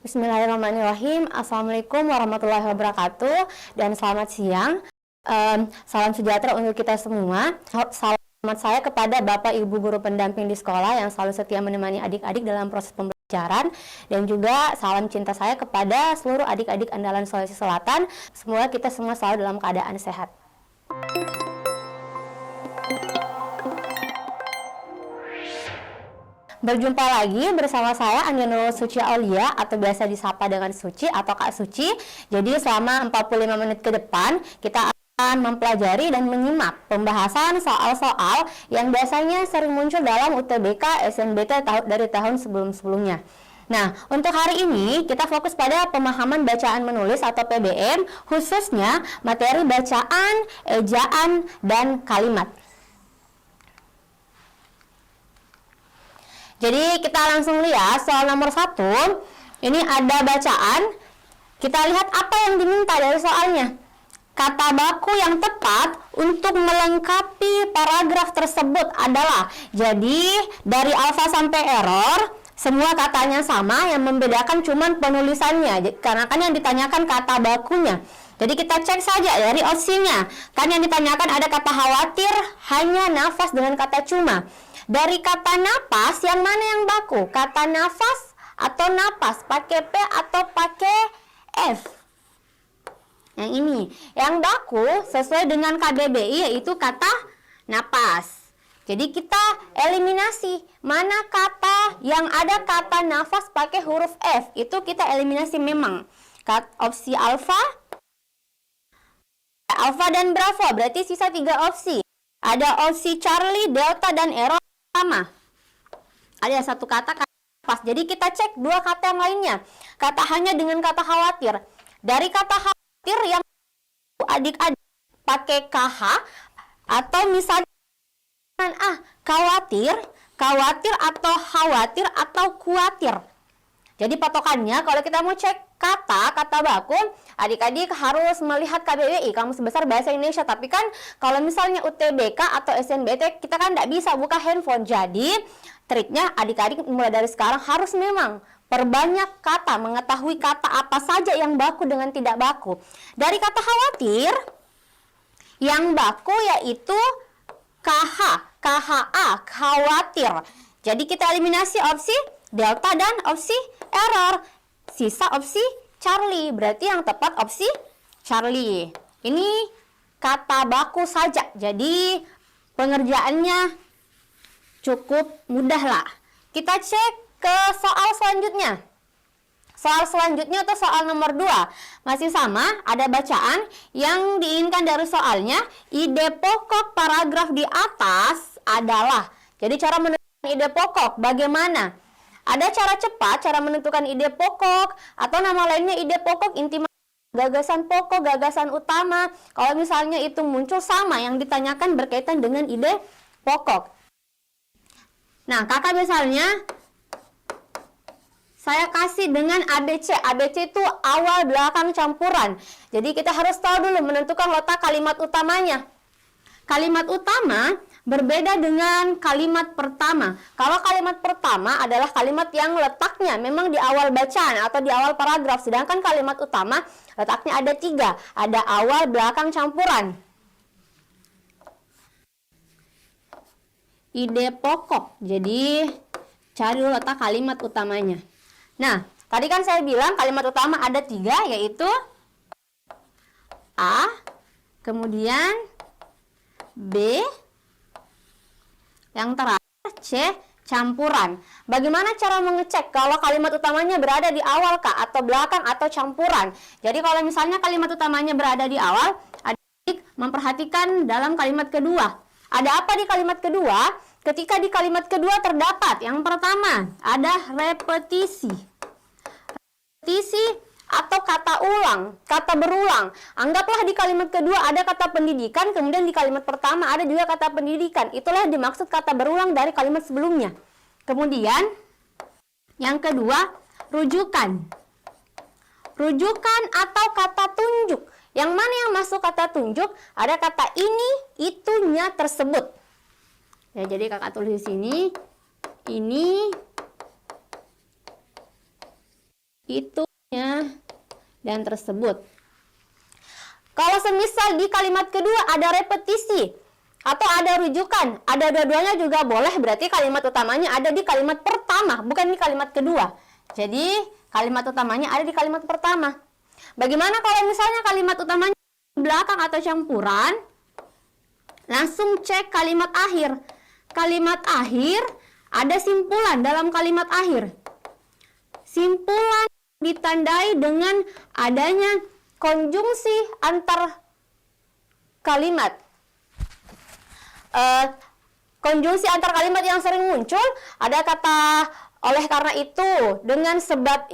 Bismillahirrahmanirrahim. Assalamualaikum warahmatullahi wabarakatuh dan selamat siang. Salam sejahtera untuk kita semua. Selamat saya kepada Bapak Ibu guru pendamping di sekolah yang selalu setia menemani adik-adik dalam proses pembelajaran, dan juga salam cinta saya kepada seluruh adik-adik andalan Sulawesi Selatan. Semoga kita semua selalu dalam keadaan sehat. Berjumpa lagi bersama saya Ania Nurul Suci Aulia atau biasa disapa dengan Suci atau Kak Suci. Jadi selama 45 menit ke depan kita akan mempelajari dan menyimak pembahasan soal-soal yang biasanya sering muncul dalam UTBK SNBT dari tahun sebelum-sebelumnya. Nah, untuk hari ini kita fokus pada pemahaman bacaan menulis atau PBM, khususnya materi bacaan, ejaan, dan kalimat. Jadi kita langsung lihat soal nomor 1. Ini ada bacaan. Kita lihat apa yang diminta dari soalnya. Kata baku yang tepat untuk melengkapi paragraf tersebut adalah. Jadi dari alfa sampai error semua katanya sama, yang membedakan cuman penulisannya. Karena kan yang ditanyakan kata bakunya. Jadi kita cek saja dari opsinya. Kan yang ditanyakan ada kata khawatir, hanya, nafas, dengan kata cuma. Dari kata napas, yang mana yang baku? Kata nafas atau napas? Pakai P atau pakai F? Yang ini. Yang baku sesuai dengan KBBI yaitu kata napas. Jadi kita eliminasi. Mana kata yang ada kata nafas pakai huruf F? Itu kita eliminasi memang. Opsi alfa dan bravo. Berarti sisa 3 opsi. Ada opsi Charlie, Delta, dan Error. Sama. Ada satu kata pas. Jadi kita cek 2 kata yang lainnya. Kata hanya dengan kata khawatir. Dari kata khawatir yang adik-adik pakai KH atau misalnya khawatir atau khawatir atau kuatir. Jadi patokannya kalau kita mau cek kata baku, adik-adik harus melihat KBBI, Kamus Besar Bahasa Indonesia. Tapi kan kalau misalnya UTBK atau SNBT, kita kan tidak bisa buka handphone. Jadi triknya adik-adik mulai dari sekarang harus memang perbanyak kata, mengetahui kata apa saja yang baku dengan tidak baku. Dari kata khawatir, yang baku yaitu KH, KHA, khawatir. Jadi kita eliminasi opsi Delta dan opsi error. Sisa opsi Charlie. Berarti yang tepat opsi Charlie. Ini kata baku saja. Jadi pengerjaannya cukup mudah lah. Kita cek ke soal selanjutnya. Soal selanjutnya itu soal nomor 2. Masih sama, ada bacaan yang diinginkan dari soalnya. Ide pokok paragraf di atas adalah. Jadi cara menentukan ide pokok bagaimana? Ada cara cepat, cara menentukan ide pokok, atau nama lainnya ide pokok, inti gagasan pokok, gagasan utama. Kalau misalnya itu muncul sama yang ditanyakan berkaitan dengan ide pokok. Nah, kakak misalnya saya kasih dengan ABC. ABC itu awal, belakang, campuran. Jadi kita harus tahu dulu menentukan letak kalimat utamanya. Kalimat utama berbeda dengan kalimat pertama. Kalau kalimat pertama adalah kalimat yang letaknya memang di awal bacaan atau di awal paragraf. Sedangkan kalimat utama letaknya ada 3. Ada awal, belakang, campuran. Ide pokok. Jadi cari dulu letak kalimat utamanya. Nah, tadi kan saya bilang kalimat utama ada 3, yaitu A, kemudian B, yang terakhir C, campuran. Bagaimana cara mengecek kalau kalimat utamanya berada di awal kah, atau belakang, atau campuran? Jadi kalau misalnya kalimat utamanya berada di awal, adik memperhatikan dalam kalimat kedua. Ada apa di kalimat kedua? Ketika di kalimat kedua terdapat yang pertama, ada repetisi. Repetisi atau kata ulang, kata berulang. Anggaplah di kalimat kedua ada kata pendidikan, kemudian di kalimat pertama ada juga kata pendidikan. Itulah dimaksud kata berulang dari kalimat sebelumnya. Kemudian yang kedua, rujukan. Rujukan atau kata tunjuk. Yang mana yang masuk kata tunjuk? Ada kata ini, itunya, tersebut. Ya, jadi kakak tulis di sini, ini, itunya dan tersebut. Kalau semisal di kalimat kedua ada repetisi atau ada rujukan, ada dua-duanya juga boleh, berarti kalimat utamanya ada di kalimat pertama, bukan di kalimat kedua. Jadi kalimat utamanya ada di kalimat pertama. Bagaimana kalau misalnya kalimat utamanya belakang atau campuran? Langsung cek kalimat akhir. Kalimat akhir ada simpulan dalam kalimat akhir. Simpulan ditandai dengan adanya konjungsi antar kalimat. Konjungsi antar kalimat yang sering muncul ada kata oleh karena itu, dengan sebab,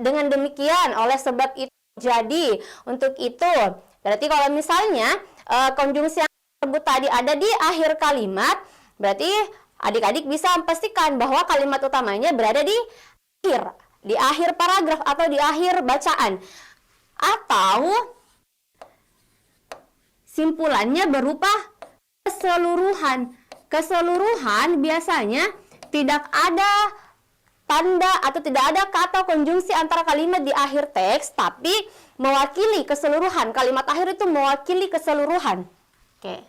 dengan demikian, oleh sebab itu, jadi, untuk itu. Berarti kalau misalnya konjungsi yang tersebut tadi ada di akhir kalimat, berarti adik-adik bisa pastikan bahwa kalimat utamanya berada di akhir paragraf atau di akhir bacaan. Atau simpulannya berupa keseluruhan. Keseluruhan biasanya tidak ada tanda atau tidak ada kata konjungsi antara kalimat di akhir teks, tapi mewakili keseluruhan. Kalimat akhir itu mewakili keseluruhan. Oke.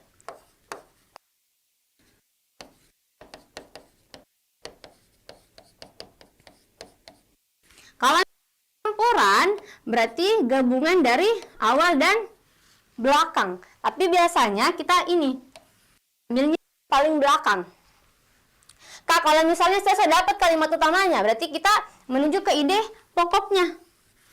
Kalau campuran berarti gabungan dari awal dan belakang. Tapi biasanya kita ini ambilnya paling belakang. Kak, kalau misalnya saya sudah dapat kalimat utamanya, berarti kita menuju ke ide pokoknya.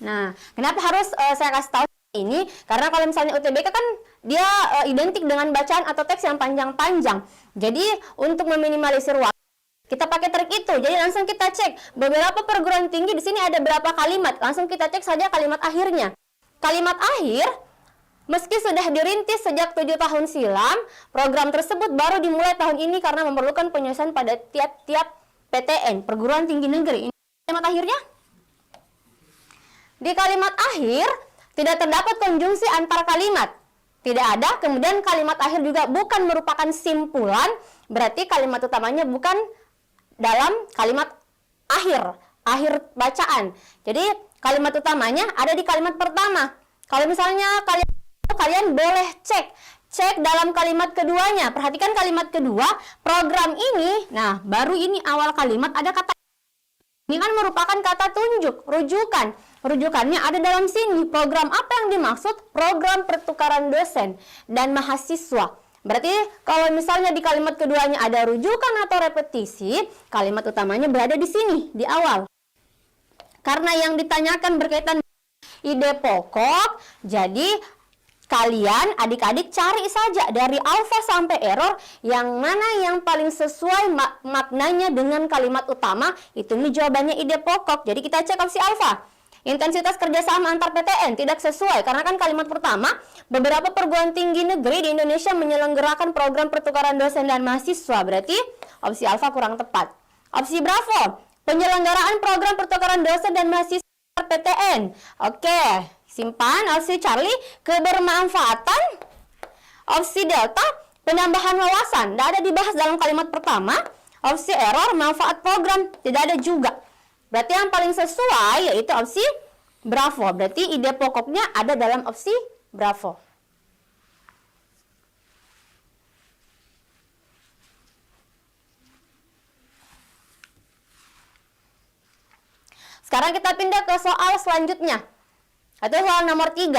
Nah, kenapa harus saya kasih tahu ini? Karena kalau misalnya UTBK kan dia identik dengan bacaan atau teks yang panjang-panjang. Jadi untuk meminimalisir waktu, kita pakai trik itu. Jadi langsung kita cek beberapa perguruan tinggi di sini ada berapa kalimat. Langsung kita cek saja kalimat akhirnya. Kalimat akhir, meski sudah dirintis sejak 7 tahun silam, program tersebut baru dimulai tahun ini karena memerlukan penyelesaian pada tiap-tiap PTN, perguruan tinggi negeri. Ini kalimat akhirnya. Di kalimat akhir tidak terdapat konjungsi antar kalimat. Tidak ada, kemudian kalimat akhir juga bukan merupakan simpulan, berarti kalimat utamanya bukan dalam kalimat akhir bacaan. Jadi kalimat utamanya ada di kalimat pertama. Kalau misalnya kalian boleh cek dalam kalimat keduanya. Perhatikan kalimat kedua, program ini, nah baru ini awal kalimat ada kata. Ini kan merupakan kata tunjuk, rujukan. Rujukannya ada dalam sini. Program apa yang dimaksud? Program pertukaran dosen dan mahasiswa. Berarti kalau misalnya di kalimat keduanya ada rujukan atau repetisi, kalimat utamanya berada di sini, di awal. Karena yang ditanyakan berkaitan ide pokok, jadi kalian adik-adik cari saja dari alfa sampai error yang mana yang paling sesuai maknanya dengan kalimat utama, itu nih jawabannya ide pokok. Jadi kita cek opsi alfa. Intensitas kerjasama antar PTN tidak sesuai karena kan kalimat pertama, beberapa perguruan tinggi negeri di Indonesia menyelenggarakan program pertukaran dosen dan mahasiswa. Berarti opsi alfa kurang tepat. Opsi bravo, penyelenggaraan program pertukaran dosen dan mahasiswa antar PTN. Oke, simpan. Opsi Charlie, kebermanfaatan. Opsi delta, penambahan wawasan. Tidak ada dibahas dalam kalimat pertama. Opsi error, manfaat program. Tidak ada juga. Berarti yang paling sesuai yaitu opsi bravo. Berarti ide pokoknya ada dalam opsi bravo. Sekarang kita pindah ke soal selanjutnya. Atau soal nomor 3.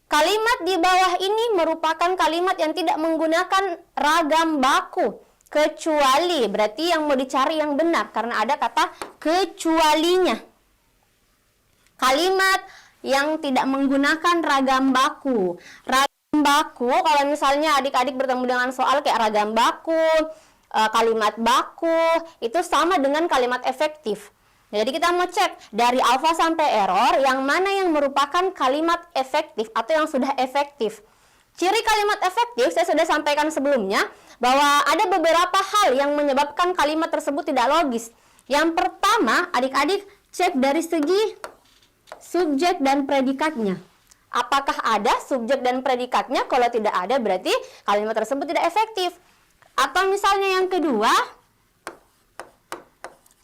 Kalimat di bawah ini merupakan kalimat yang tidak menggunakan ragam baku. Kecuali, berarti yang mau dicari yang benar karena ada kata kecualinya. Kalimat yang tidak menggunakan ragam baku. Ragam baku, kalau misalnya adik-adik bertemu dengan soal kayak ragam baku, kalimat baku, itu sama dengan kalimat efektif. Jadi kita mau cek dari alfa sampai error yang mana yang merupakan kalimat efektif atau yang sudah efektif. Ciri kalimat efektif saya sudah sampaikan sebelumnya bahwa ada beberapa hal yang menyebabkan kalimat tersebut tidak logis. Yang pertama, adik-adik cek dari segi subjek dan predikatnya. Apakah ada subjek dan predikatnya? Kalau tidak ada berarti kalimat tersebut tidak efektif. Atau misalnya yang kedua,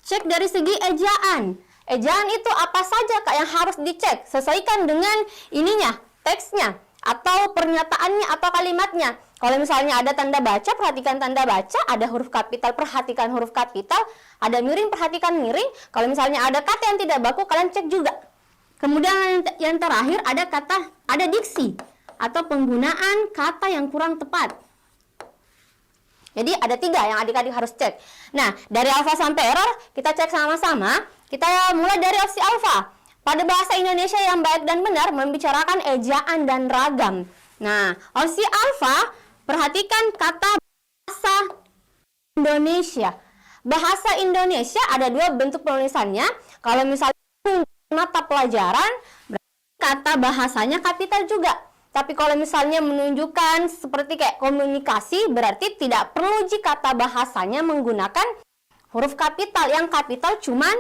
cek dari segi ejaan. Ejaan itu apa saja Kak yang harus dicek? Sesuaikan dengan ininya, teksnya, atau pernyataannya, atau kalimatnya. Kalau misalnya ada tanda baca, perhatikan tanda baca. Ada huruf kapital, perhatikan huruf kapital. Ada miring, perhatikan miring. Kalau misalnya ada kata yang tidak baku, kalian cek juga. Kemudian yang terakhir ada diksi atau penggunaan kata yang kurang tepat. Jadi ada 3 yang adik-adik harus cek. Nah, dari alfa sampai error kita cek sama-sama. Kita mulai dari opsi alfa. Pada bahasa Indonesia yang baik dan benar membicarakan ejaan dan ragam. Nah, opsi alfa, perhatikan kata bahasa Indonesia. Bahasa Indonesia ada 2 bentuk penulisannya. Kalau misalnya mata pelajaran, berarti kata bahasanya kapital juga. Tapi kalau misalnya menunjukkan seperti kayak komunikasi, berarti tidak perlu jika kata bahasanya menggunakan huruf kapital. Yang kapital cuman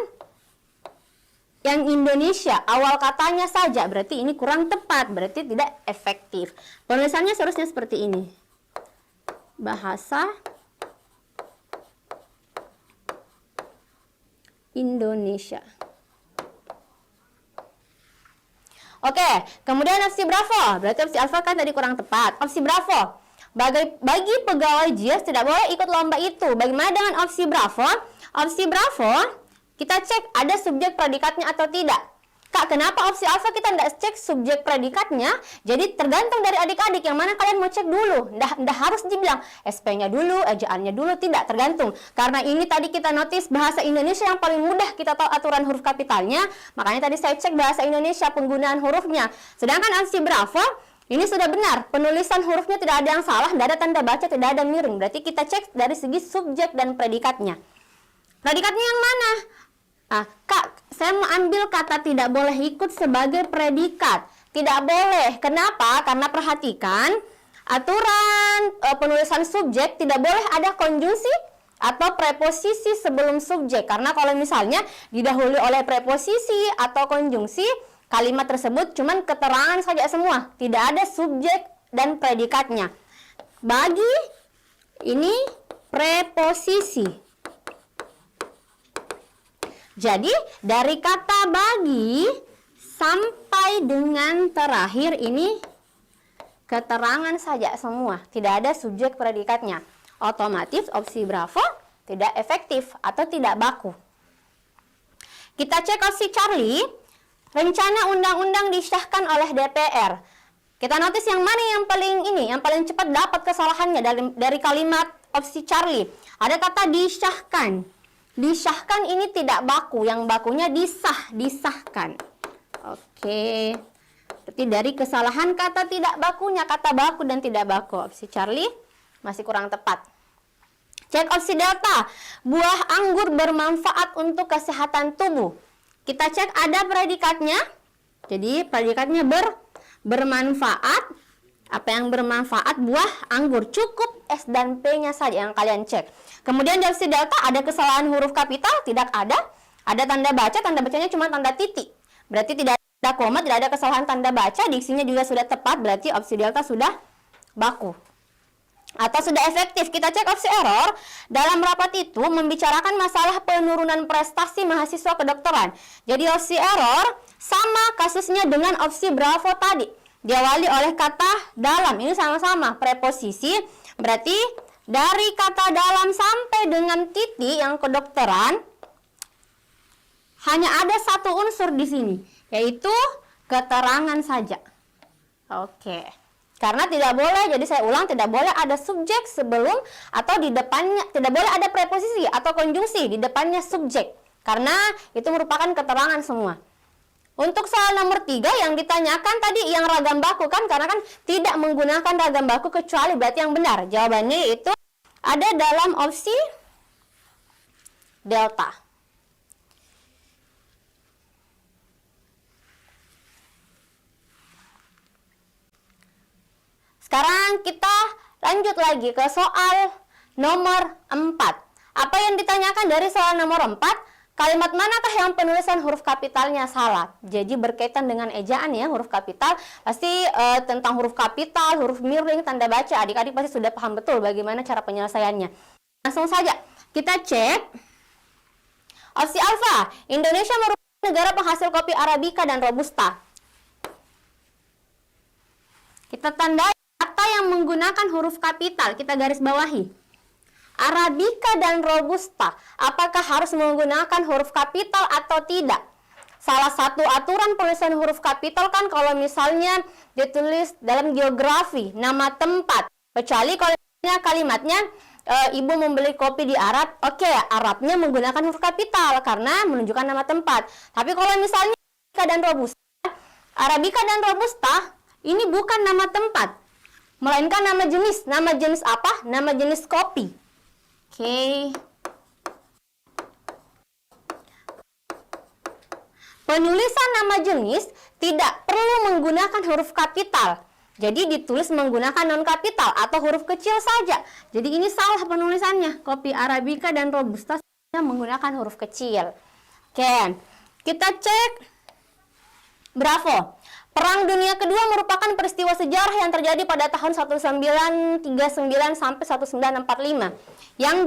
yang Indonesia, awal katanya saja, berarti ini kurang tepat, berarti tidak efektif. Penulisannya seharusnya seperti ini. Bahasa Indonesia. Oke, kemudian opsi bravo, berarti opsi alfa kan tadi kurang tepat. Opsi bravo, bagi pegawai JIS tidak boleh ikut lomba itu. Bagaimana dengan opsi bravo? Opsi bravo, kita cek ada subjek predikatnya atau tidak. Kak, kenapa opsi alfa kita tidak cek subjek predikatnya? Jadi tergantung dari adik-adik yang mana kalian mau cek dulu. Nggak harus dibilang SP-nya dulu, ejaannya dulu, tidak, tergantung. Karena ini tadi kita notice bahasa Indonesia yang paling mudah kita tahu aturan huruf kapitalnya, makanya tadi saya cek bahasa Indonesia penggunaan hurufnya. Sedangkan opsi bravo, ini sudah benar, penulisan hurufnya tidak ada yang salah, tidak ada tanda baca, tidak ada miring. Berarti kita cek dari segi subjek dan predikatnya. Predikatnya yang mana? Kak, saya mau ambil kata tidak boleh ikut sebagai predikat. Tidak boleh. Kenapa? Karena perhatikan aturan penulisan subjek tidak boleh ada konjungsi atau preposisi sebelum subjek. Karena kalau misalnya didahului oleh preposisi atau konjungsi, kalimat tersebut cuman keterangan saja semua. Tidak ada subjek dan predikatnya. Bagi ini preposisi. Jadi, dari kata bagi sampai dengan terakhir ini keterangan saja semua. Tidak ada subjek predikatnya. Otomatis opsi bravo tidak efektif atau tidak baku. Kita cek opsi Charlie. Rencana undang-undang disahkan oleh DPR. Kita notice yang mana yang paling cepat dapat kesalahannya dari kalimat opsi Charlie. Ada kata disahkan. Disahkan ini tidak baku, yang bakunya disahkan. Oke. Berarti dari kesalahan kata tidak bakunya, kata baku dan tidak baku. Opsi Charlie masih kurang tepat. Cek opsi delta. Buah anggur bermanfaat untuk kesehatan tubuh. Kita cek ada predikatnya. Jadi predikatnya bermanfaat. Apa yang bermanfaat? Buah anggur. Cukup S dan P-nya saja yang kalian cek. Kemudian di opsi delta ada kesalahan huruf kapital? Tidak ada. Ada tanda baca, tanda bacanya cuma tanda titik. Berarti tidak ada koma, tidak ada kesalahan tanda baca, diksinya juga sudah tepat, berarti opsi delta sudah baku. Atau sudah efektif. Kita cek opsi error. Dalam rapat itu membicarakan masalah penurunan prestasi mahasiswa kedokteran. Jadi opsi error sama kasusnya dengan opsi bravo tadi. Diawali oleh kata dalam. Ini sama-sama preposisi. Berarti dari kata dalam sampai dengan titik yang kedokteran hanya ada satu unsur di sini, yaitu keterangan saja. Oke. Karena tidak boleh, jadi saya ulang, tidak boleh ada subjek sebelum atau di depannya, tidak boleh ada preposisi atau konjungsi di depannya subjek. Karena itu merupakan keterangan semua. Untuk soal nomor 3 yang ditanyakan tadi yang ragam baku kan, karena kan tidak menggunakan ragam baku kecuali berarti yang benar. Jawabannya itu ada dalam opsi delta. Sekarang kita lanjut lagi ke soal nomor 4. Apa yang ditanyakan dari soal nomor 4? Kalimat manakah yang penulisan huruf kapitalnya salah? Jadi berkaitan dengan ejaan ya, huruf kapital. Pasti tentang huruf kapital, huruf miring, tanda baca. Adik-adik pasti sudah paham betul bagaimana cara penyelesaiannya. Langsung saja kita cek. Opsi alfa, Indonesia merupakan negara penghasil kopi Arabica dan Robusta. Kita tandai kata yang menggunakan huruf kapital, kita garis bawahi. Arabica dan Robusta, apakah harus menggunakan huruf kapital atau tidak? Salah satu aturan penulisan huruf kapital kan kalau misalnya ditulis dalam geografi, nama tempat. Kecuali kalau kalimatnya ibu membeli kopi di Arab, oke, Arabnya menggunakan huruf kapital karena menunjukkan nama tempat. Tapi kalau misalnya Arabica dan Robusta, ini bukan nama tempat, melainkan nama jenis. Nama jenis apa? Nama jenis kopi. Oke. Penulisan nama jenis tidak perlu menggunakan huruf kapital. Jadi ditulis menggunakan non kapital atau huruf kecil saja. Jadi ini salah penulisannya. Kopi Arabica dan Robusta menggunakan huruf kecil. Oke. Kita cek. Bravo. Perang Dunia Kedua merupakan peristiwa sejarah yang terjadi pada tahun 1939 sampai 1945. Yang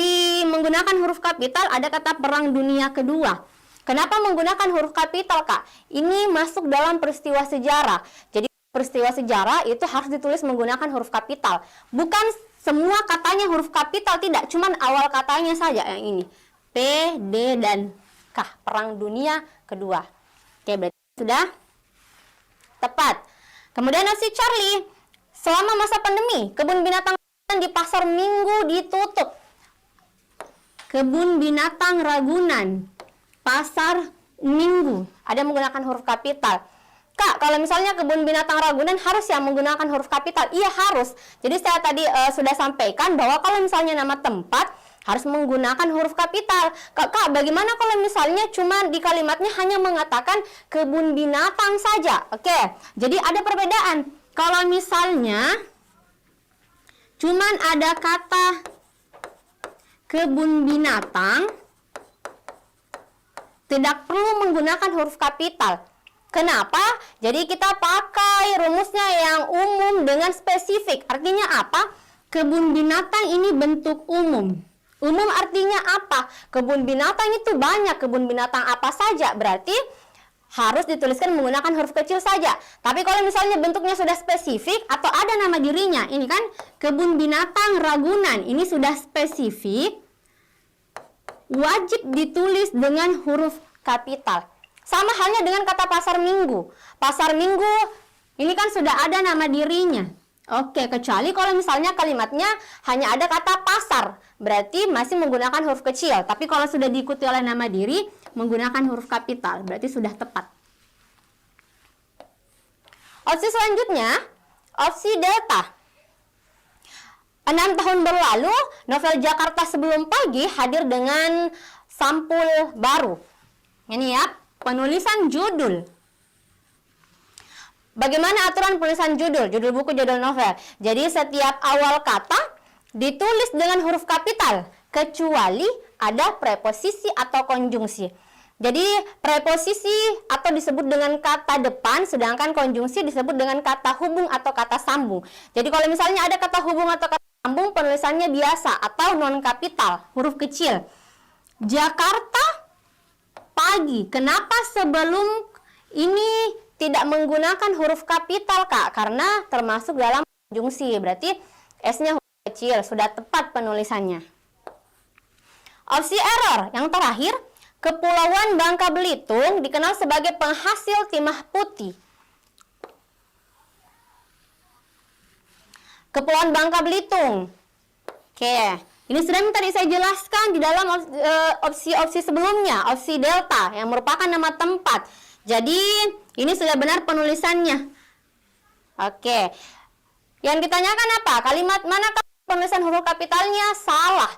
menggunakan huruf kapital ada kata Perang Dunia Kedua. Kenapa menggunakan huruf kapital, Kak? Ini masuk dalam peristiwa sejarah. Jadi peristiwa sejarah itu harus ditulis menggunakan huruf kapital. Bukan semua katanya huruf kapital, tidak. Cuman awal katanya saja yang ini. P, D, dan K. Perang Dunia Kedua. Oke, berarti sudah tepat. Kemudian opsi Charlie. Selama masa pandemi, kebun binatang di Pasar Minggu ditutup. Kebun binatang Ragunan, Pasar Minggu. Ada menggunakan huruf kapital. Kak, kalau misalnya kebun binatang Ragunan harus ya menggunakan huruf kapital? Iya, harus. Jadi saya tadi sudah sampaikan bahwa kalau misalnya nama tempat harus menggunakan huruf kapital. Kak, bagaimana kalau misalnya cuma di kalimatnya hanya mengatakan kebun binatang saja? Oke, jadi ada perbedaan. Kalau misalnya cuman ada kata kebun binatang, tidak perlu menggunakan huruf kapital. Kenapa? Jadi kita pakai rumusnya yang umum dengan spesifik. Artinya apa? Kebun binatang ini bentuk umum. Umum artinya apa? Kebun binatang itu banyak. Kebun binatang apa saja? Berarti harus dituliskan menggunakan huruf kecil saja. Tapi kalau misalnya bentuknya sudah spesifik atau ada nama dirinya, ini kan kebun binatang Ragunan. Ini sudah spesifik, wajib ditulis dengan huruf kapital. Sama halnya dengan kata Pasar Minggu. Pasar Minggu ini kan sudah ada nama dirinya. Oke, kecuali kalau misalnya kalimatnya hanya ada kata pasar, berarti masih menggunakan huruf kecil. Tapi kalau sudah diikuti oleh nama diri, menggunakan huruf kapital, berarti sudah tepat. Opsi selanjutnya, opsi delta. 6 tahun berlalu, novel Jakarta Sebelum Pagi hadir dengan sampul baru. Ini ya, penulisan judul. Bagaimana aturan penulisan judul? Judul buku, judul novel. Jadi setiap awal kata ditulis dengan huruf kapital, kecuali ada preposisi atau konjungsi. Jadi preposisi atau disebut dengan kata depan, sedangkan konjungsi disebut dengan kata hubung atau kata sambung. Jadi kalau misalnya ada kata hubung atau kata sambung, penulisannya biasa atau non kapital, huruf kecil. Jakarta pagi. Kenapa sebelum ini tidak menggunakan huruf kapital, Kak? Karena termasuk dalam konjungsi. Berarti S-nya huruf kecil. Sudah tepat penulisannya. Opsi error. Yang terakhir, Kepulauan Bangka Belitung dikenal sebagai penghasil timah putih. Kepulauan Bangka Belitung. Oke. Ini sudah tadi saya jelaskan di dalam opsi-opsi sebelumnya. Opsi delta yang merupakan nama tempat. Jadi ini sudah benar penulisannya. Oke. Yang ditanyakan apa? Kalimat manakah penulisan huruf kapitalnya? Salah.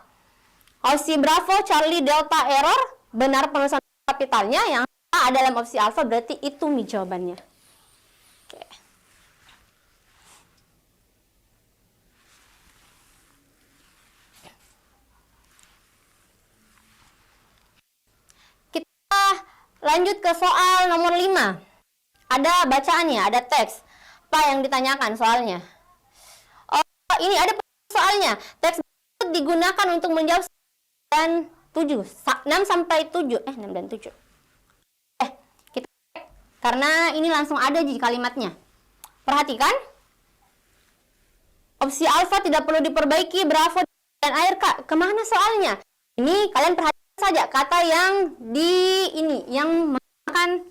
Opsi Bravo, Charlie, Delta, error. Benar penulisan huruf kapitalnya. Yang A dalam opsi alfa, berarti itu nih jawabannya. Oke. Kita lanjut ke soal nomor 5. Ada bacaannya, ada teks. Apa yang ditanyakan soalnya? Oh, ini ada soalnya. Teks digunakan untuk menjawab 6 sampai 7. 6 dan 7. Karena ini langsung ada di kalimatnya. Perhatikan. Opsi alfa tidak perlu diperbaiki, bravo dan air. Kak, kemana soalnya? Ini kalian perhatikan saja kata yang di ini, yang makan,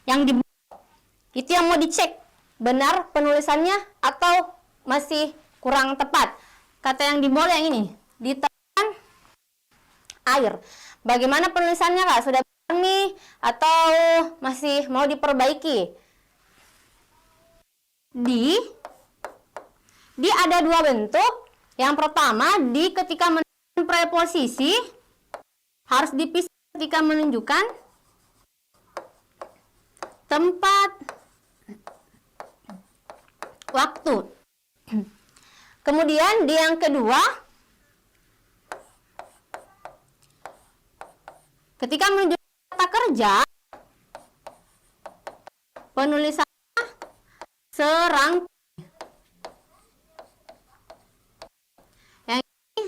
yang di itu yang mau dicek. Benar penulisannya atau masih kurang tepat. Kata yang di bawah yang ini, ditekan air. Bagaimana penulisannya, Kak? Sudah benar nih atau masih mau diperbaiki? Di ada dua bentuk. Yang pertama, di ketika menunjukkan preposisi harus dipisah ketika menunjukkan tempat, waktu. Kemudian di yang kedua, ketika menunjukkan kata kerja, penulisannya serangkai. Yang ini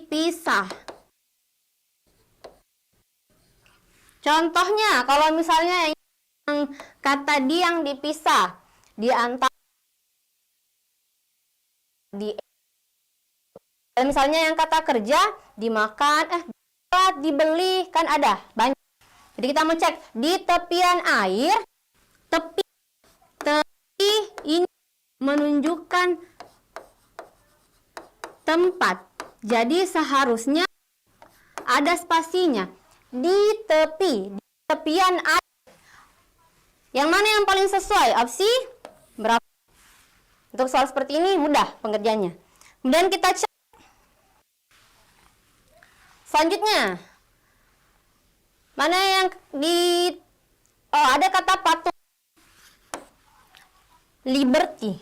dipisah. Contohnya, kalau misalnya yang kata di yang dipisah di antara misalnya yang kata kerja dimakan, dibeli, kan ada banyak. Jadi kita mau cek di tepian air, tepi ini menunjukkan tempat. Jadi seharusnya ada spasinya. Di tepian air. Yang mana yang paling sesuai? Opsi berapa? Untuk soal seperti ini mudah pengerjaannya. Kemudian kita cek. Selanjutnya, mana yang ada kata patung liberty.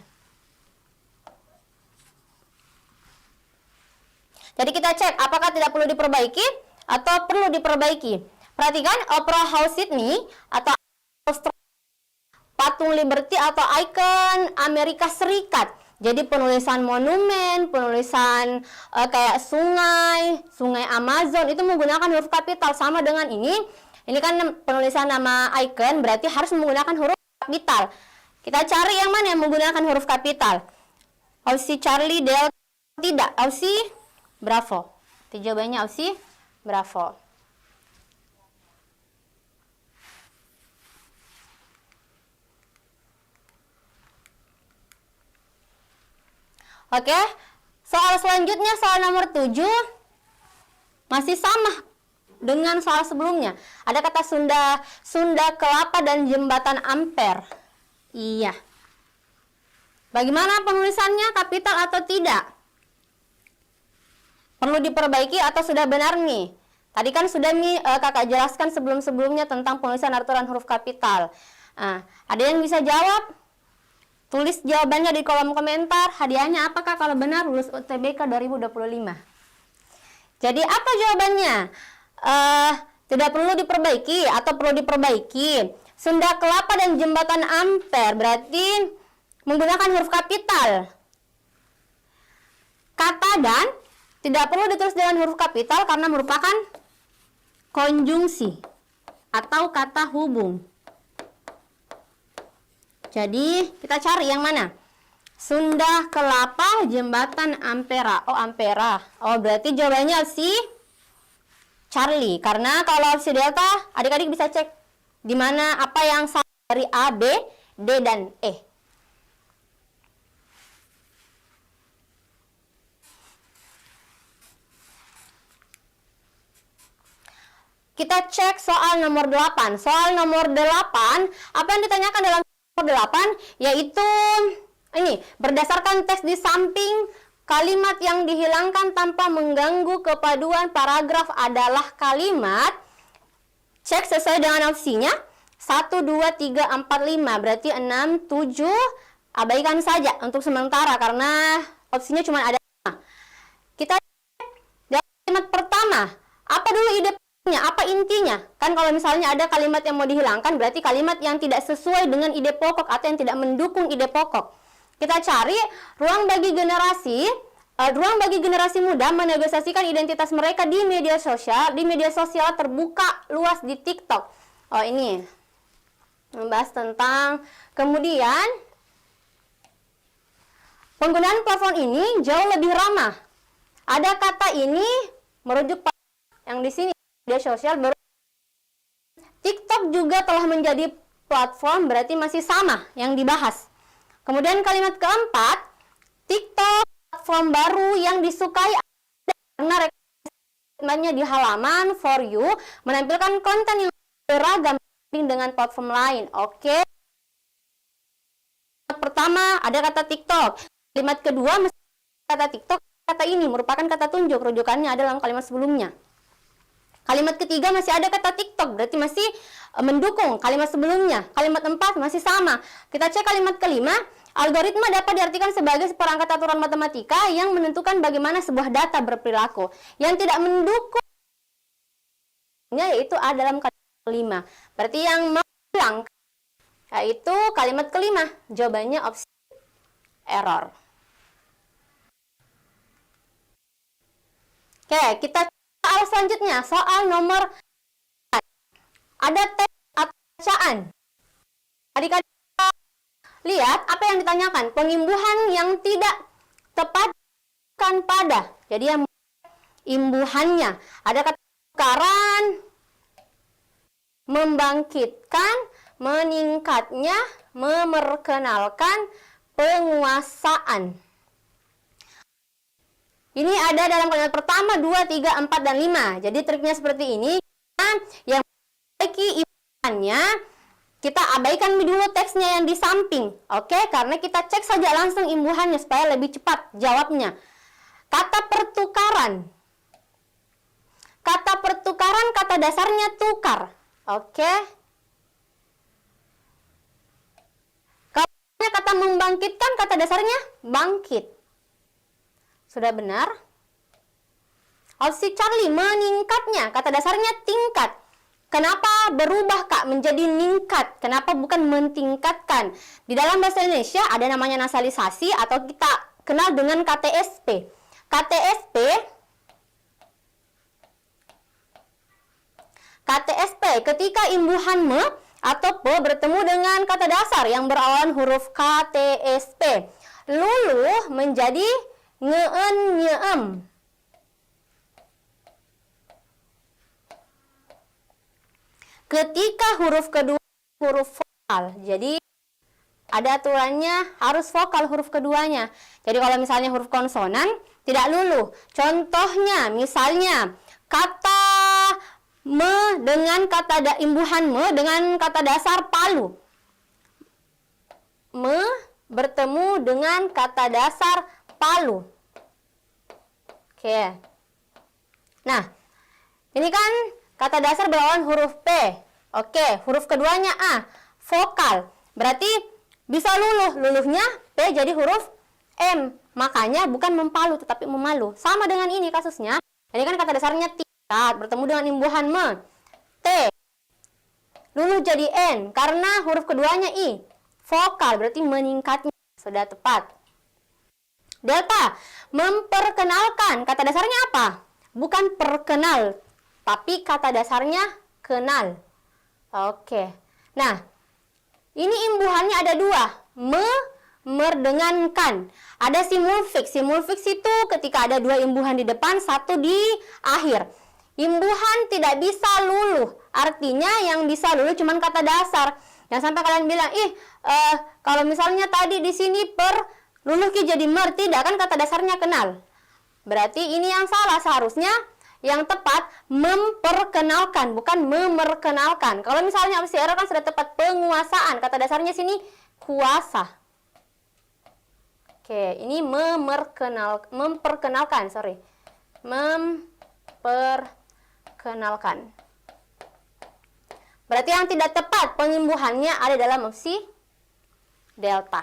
Jadi kita cek apakah tidak perlu diperbaiki atau perlu diperbaiki. Perhatikan Opera House Sydney atau patung Liberty atau ikon Amerika Serikat. Jadi penulisan monumen, penulisan kayak sungai Amazon itu menggunakan huruf kapital. Sama dengan ini kan penulisan nama ikon berarti harus menggunakan huruf kapital. Kita cari yang mana yang menggunakan huruf kapital. Opsi Charlie, Delta, tidak. Opsi Bravo. Jawabannya opsi Bravo. Oke, soal selanjutnya soal nomor 7 masih sama dengan soal sebelumnya. Ada kata Sunda Kelapa dan jembatan Ampere. Iya. Bagaimana penulisannya, kapital atau tidak? Perlu diperbaiki atau sudah benar nih? Tadi kan sudah nih kakak jelaskan sebelum-sebelumnya tentang penulisan aturan huruf kapital. Nah, ada yang bisa jawab? Tulis jawabannya di kolom komentar. Hadiahnya apakah kalau benar lulus UTBK 2025? Jadi apa jawabannya? Tidak perlu diperbaiki atau perlu diperbaiki. Sunda Kelapa dan jembatan Ampere berarti menggunakan huruf kapital. Kata dan tidak perlu ditulis dengan huruf kapital karena merupakan konjungsi atau kata hubung. Jadi kita cari yang mana? Sunda Kelapa, jembatan Ampera. Oh, Ampera. Oh, berarti jawabannya si Charlie. Karena kalau opsi Delta, adik-adik bisa cek di mana apa yang sama dari A, B, D, dan E. Kita cek soal nomor 8. Soal nomor 8, apa yang ditanyakan dalam 8 yaitu ini, berdasarkan teks di samping kalimat yang dihilangkan tanpa mengganggu kepaduan paragraf adalah kalimat. Cek sesuai dengan opsinya 1, 2, 3, 4, 5 berarti 6, 7. Abaikan saja untuk sementara karena opsinya cuma ada 5. Kita cek dari kalimat pertama, apa dulu ide apa intinya? Kan kalau misalnya ada kalimat yang mau dihilangkan berarti kalimat yang tidak sesuai dengan ide pokok atau yang tidak mendukung ide pokok. Kita cari ruang bagi generasi muda menegosiasikan identitas mereka di media sosial terbuka luas di TikTok. Oh, ini. Membahas tentang kemudian penggunaan platform ini jauh lebih ramah. Ada kata ini merujuk pada yang di sini media sosial. TikTok juga telah menjadi platform, berarti masih sama yang dibahas. Kemudian kalimat keempat, TikTok platform baru yang disukai karena rekomendasinya di halaman For You menampilkan konten yang beragam dengan platform lain. Oke. Pertama ada kata TikTok. Kalimat kedua kata TikTok, kata ini merupakan kata tunjuk, rujukannya ada dalam kalimat sebelumnya. Kalimat ketiga masih ada kata TikTok, berarti masih mendukung kalimat sebelumnya. Kalimat empat masih sama. Kita cek kalimat kelima, algoritma dapat diartikan sebagai seperangkat aturan matematika yang menentukan bagaimana sebuah data berperilaku. Yang tidak mendukung yaitu ada dalam kalimat kelima. Berarti yang menghilang yaitu kalimat kelima. Jawabannya opsi error. Oke, kita soal selanjutnya, soal nomor ada teks atau bacaan. Adik-adik lihat apa yang ditanyakan. Pengimbuhan yang tidak tepat bukan pada. Jadi yang imbuhannya ada kata tukaran, membangkitkan, meningkatnya, memperkenalkan, penguasaan. Ini ada dalam kalimat pertama, 2, 3, 4, dan 5. Jadi triknya seperti ini. Yang memiliki imbuhannya, kita abaikan dulu teksnya yang di samping. Oke, karena kita cek saja langsung imbuhannya supaya lebih cepat jawabnya. Kata pertukaran. Kata pertukaran, kata dasarnya tukar. Oke. Kata membangkitkan, kata dasarnya bangkit. Sudah benar? Opsi Charlie, meningkatnya. Kata dasarnya tingkat. Kenapa berubah Kak menjadi ningkat? Kenapa bukan mentingkatkan? Di dalam bahasa Indonesia ada namanya nasalisasi atau kita kenal dengan KTSP. KTSP ketika imbuhan me atau pe bertemu dengan kata dasar yang berawalan huruf KTSP. Luluh menjadi ngeun nyeem. Ketika huruf kedua huruf vokal, jadi ada aturannya harus vokal huruf keduanya. Jadi kalau misalnya huruf konsonan tidak luluh. Contohnya misalnya kata me dengan kata imbuhan me dengan kata dasar palu. Me bertemu dengan kata dasar palu. Oke. Nah, ini kan kata dasar berawalan huruf P. Oke, huruf keduanya A, vokal. Berarti bisa luluh. Luluhnya P jadi huruf M. Makanya bukan mempalu tetapi memalu. Sama dengan ini kasusnya. Ini kan kata dasarnya tingkat bertemu dengan imbuhan me. T. Luluh jadi N karena huruf keduanya I. Vokal berarti meningkatnya. Sudah tepat. Delta, memperkenalkan. Kata dasarnya apa? Bukan perkenal, tapi kata dasarnya kenal. Oke. Nah, ini imbuhannya ada dua. Merdengankan. Ada simulfiks. Simulfiks itu ketika ada dua imbuhan di depan, satu di akhir. Imbuhan tidak bisa luluh. Artinya yang bisa luluh cuma kata dasar. Yang sampai kalian bilang, kalau misalnya tadi di sini luluh ki jadi mer, tidak kan kata dasarnya kenal. Berarti ini yang salah. Seharusnya yang tepat memperkenalkan, bukan memerkenalkan. Kalau misalnya opsi error kan sudah tepat penguasaan. Kata dasarnya sini kuasa. Oke, ini memperkenalkan. Memperkenalkan. Berarti yang tidak tepat pengimbuhannya ada dalam opsi delta.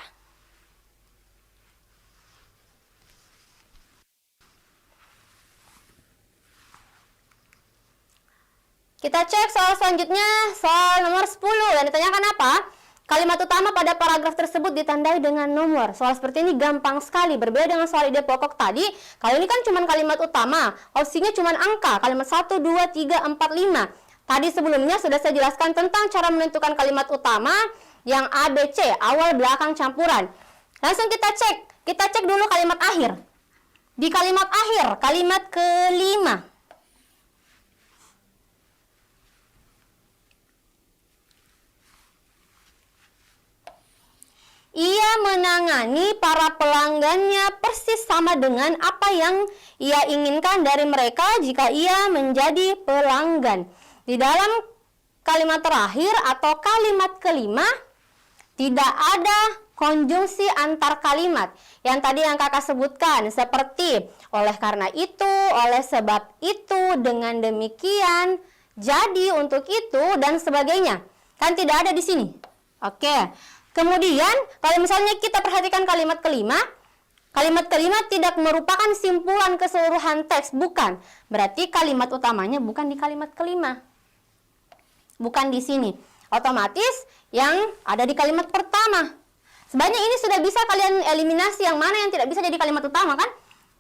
Kita cek soal selanjutnya, soal nomor 10. Dan ditanyakan apa? Kalimat utama pada paragraf tersebut ditandai dengan nomor. Soal seperti ini gampang sekali. Berbeda dengan soal ide pokok tadi. Kalau ini kan cuma kalimat utama. Opsinya cuma angka. Kalimat 1, 2, 3, 4, 5. Tadi sebelumnya sudah saya jelaskan tentang cara menentukan kalimat utama yang A, B, C, awal, belakang, campuran. Langsung kita cek dulu kalimat akhir. Di kalimat akhir, kalimat kelima. Ia menangani para pelanggannya persis sama dengan apa yang ia inginkan dari mereka jika ia menjadi pelanggan. Di dalam kalimat terakhir atau kalimat kelima, tidak ada konjungsi antar kalimat. Yang tadi yang kakak sebutkan, seperti oleh karena itu, oleh sebab itu, dengan demikian, jadi untuk itu, dan sebagainya. Kan tidak ada di sini. Oke. Kemudian, kalau misalnya kita perhatikan kalimat kelima tidak merupakan simpulan keseluruhan teks, bukan. Berarti kalimat utamanya bukan di kalimat kelima. Bukan di sini. Otomatis yang ada di kalimat pertama. Sebenarnya ini sudah bisa kalian eliminasi yang mana yang tidak bisa jadi kalimat utama, kan?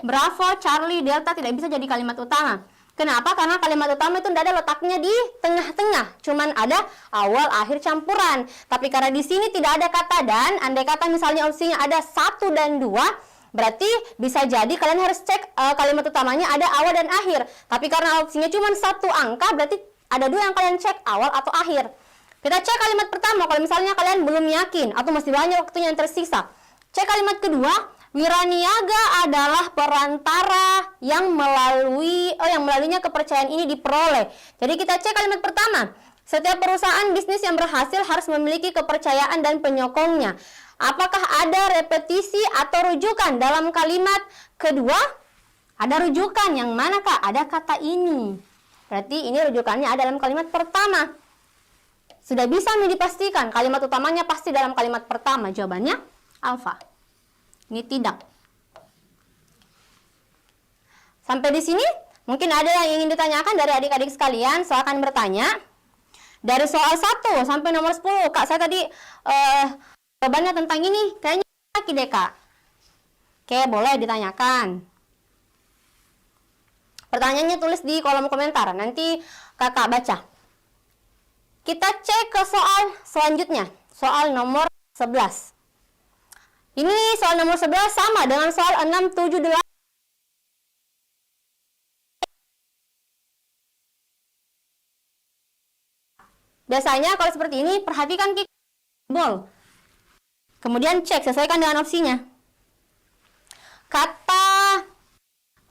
Bravo, Charlie, Delta tidak bisa jadi kalimat utama. Kenapa? Karena kalimat utama itu tidak ada letaknya di tengah-tengah. Cuman ada awal, akhir, campuran. Tapi karena di sini tidak ada kata dan, andai kata misalnya opsinya ada 1 dan 2, berarti bisa jadi kalian harus cek kalimat utamanya ada awal dan akhir. Tapi karena opsinya cuma 1 angka, berarti ada 2 yang kalian cek, awal atau akhir. Kita cek kalimat pertama, kalau misalnya kalian belum yakin atau masih banyak waktunya yang tersisa. Cek kalimat kedua. Wiraniaga adalah perantara yang melaluinya kepercayaan ini diperoleh. Jadi kita cek kalimat pertama. Setiap perusahaan bisnis yang berhasil harus memiliki kepercayaan dan penyokongnya. Apakah ada repetisi atau rujukan dalam kalimat kedua? Ada rujukan, yang mana kak? Ada kata ini. Berarti ini rujukannya ada dalam kalimat pertama. Sudah bisa dipastikan kalimat utamanya pasti dalam kalimat pertama. Jawabannya alfa. Ini tidak. Sampai di sini, mungkin ada yang ingin ditanyakan dari adik-adik sekalian, silakan bertanya. Dari soal 1 sampai nomor 10, Kak, saya tadi jawabannya tentang ini, kayaknya lagi deh, Kak. Oke, boleh ditanyakan. Pertanyaannya tulis di kolom komentar, nanti Kakak baca. Kita cek ke soal selanjutnya, soal nomor 11. Ini soal nomor 11 sama dengan soal 6, 7, 8. Biasanya kalau seperti ini, perhatikan simbol. Kemudian cek, sesuaikan dengan opsinya. Kata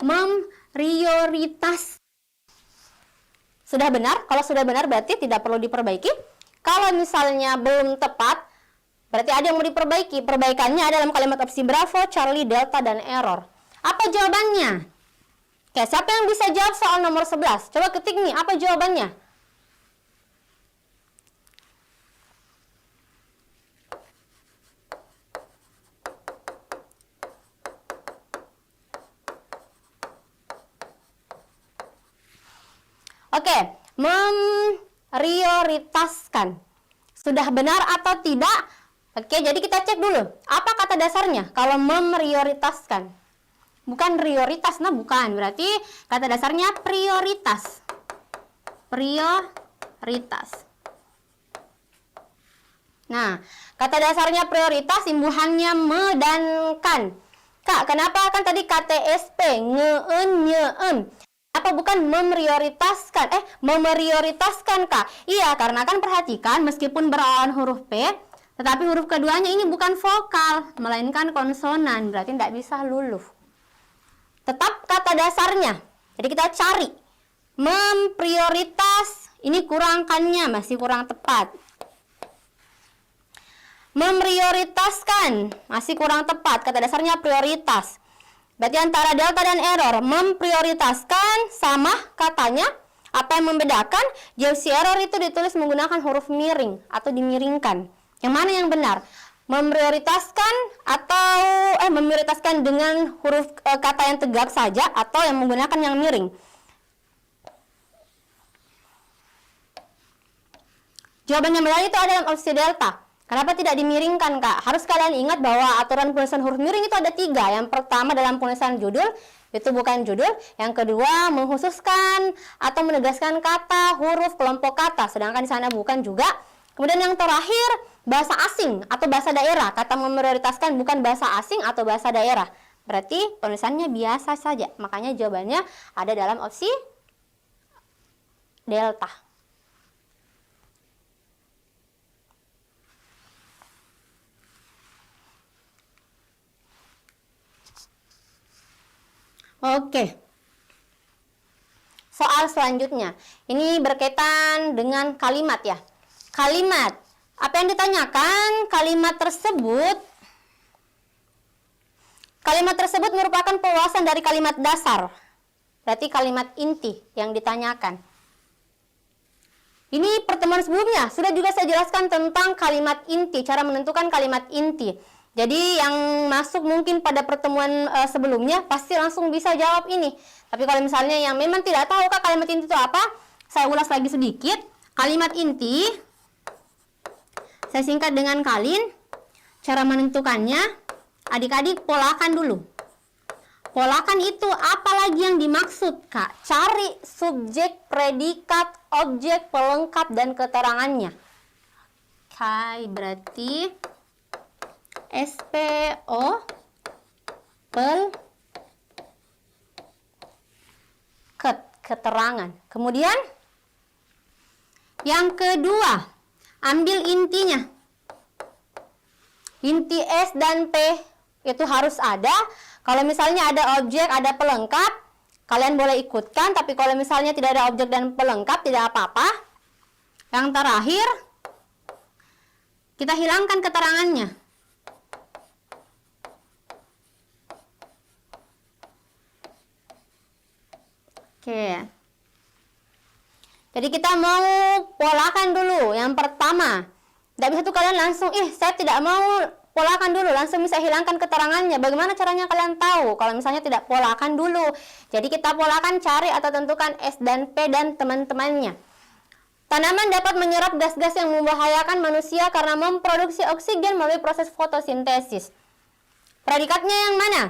memprioritas. Sudah benar? Kalau sudah benar berarti tidak perlu diperbaiki. Kalau misalnya belum tepat, berarti ada yang mau diperbaiki. Perbaikannya ada dalam kalimat opsi Bravo, Charlie, Delta, dan error. Apa jawabannya? Oke, siapa yang bisa jawab soal nomor 11? Coba ketik nih, apa jawabannya? Oke, memprioritaskan. Sudah benar atau tidak? Oke, jadi kita cek dulu. Apa kata dasarnya kalau memprioritaskan? Bukan prioritas, nah bukan. Berarti kata dasarnya prioritas. Prioritas. Nah, kata dasarnya prioritas, imbuhannya me dan kan. Kak, kenapa kan tadi KTSP, nge-en, nye-en? Apa bukan memprioritaskan? Memprioritaskan, Kak. Iya, karena kan perhatikan meskipun berawalan huruf P, tetapi huruf keduanya ini bukan vokal, melainkan konsonan. Berarti tidak bisa luluh. Tetap kata dasarnya. Jadi kita cari. Memprioritas, ini kurangkannya, masih kurang tepat. Memprioritaskan, masih kurang tepat. Kata dasarnya prioritas. Berarti antara delta dan error, memprioritaskan sama katanya. Apa yang membedakan? Jausi error itu ditulis menggunakan huruf miring atau dimiringkan. Yang mana yang benar? Memprioritaskan atau memprioritaskan dengan huruf kata yang tegak saja atau yang menggunakan yang miring? Jawaban yang benar itu ada dalam opsi delta. Kenapa tidak dimiringkan, Kak? Harus kalian ingat bahwa aturan penulisan huruf miring itu ada 3. Yang pertama dalam penulisan judul, itu bukan judul. Yang kedua, mengkhususkan atau menegaskan kata, huruf, kelompok kata, sedangkan di sana bukan juga. Kemudian yang terakhir, bahasa asing atau bahasa daerah. Kata memprioritaskan bukan bahasa asing atau bahasa daerah. Berarti penulisannya biasa saja. Makanya jawabannya ada dalam opsi delta. Oke. Soal selanjutnya. Ini berkaitan dengan kalimat ya. Kalimat. Apa yang ditanyakan? Kalimat tersebut merupakan perluasan dari kalimat dasar. Berarti kalimat inti yang ditanyakan. Ini pertemuan sebelumnya sudah juga saya jelaskan tentang kalimat inti, cara menentukan kalimat inti. Jadi yang masuk mungkin pada pertemuan sebelumnya pasti langsung bisa jawab ini. Tapi kalau misalnya yang memang tidak tahu kak kalimat inti itu apa, saya ulas lagi sedikit. Kalimat inti saya singkat dengan kalin. Cara menentukannya, adik-adik polakan dulu. Polakan itu apa lagi yang dimaksud kak? Cari subjek, predikat, objek, pelengkap, dan keterangannya. Oke, berarti SPO keterangan. Kemudian yang kedua, ambil intinya. Inti S dan P itu harus ada. Kalau misalnya ada objek, ada pelengkap, kalian boleh ikutkan. Tapi kalau misalnya tidak ada objek dan pelengkap, tidak apa-apa. Yang terakhir, kita hilangkan keterangannya. Oke. Jadi kita mau polakan dulu. Yang pertama, tidak bisa tuh kalian langsung, saya tidak mau polakan dulu, langsung bisa hilangkan keterangannya. Bagaimana caranya kalian tahu kalau misalnya tidak polakan dulu? Jadi kita polakan, cari atau tentukan S dan P dan teman-temannya. Tanaman dapat menyerap gas-gas yang membahayakan manusia karena memproduksi oksigen melalui proses fotosintesis. Predikatnya yang mana?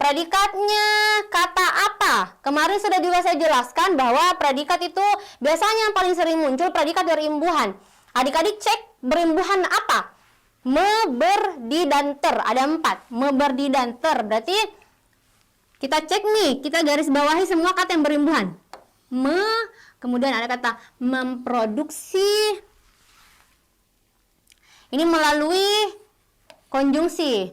Predikatnya kata apa? Kemarin sudah juga saya jelaskan bahwa predikat itu biasanya yang paling sering muncul predikat dari imbuhan. Adik-adik cek berimbuhan apa? Me, ber, di, dan ter. Ada 4. Me, ber, di, dan ter. Berarti kita cek nih, kita garis bawahi semua kata yang berimbuhan. Me, kemudian ada kata memproduksi. Ini melalui konjungsi.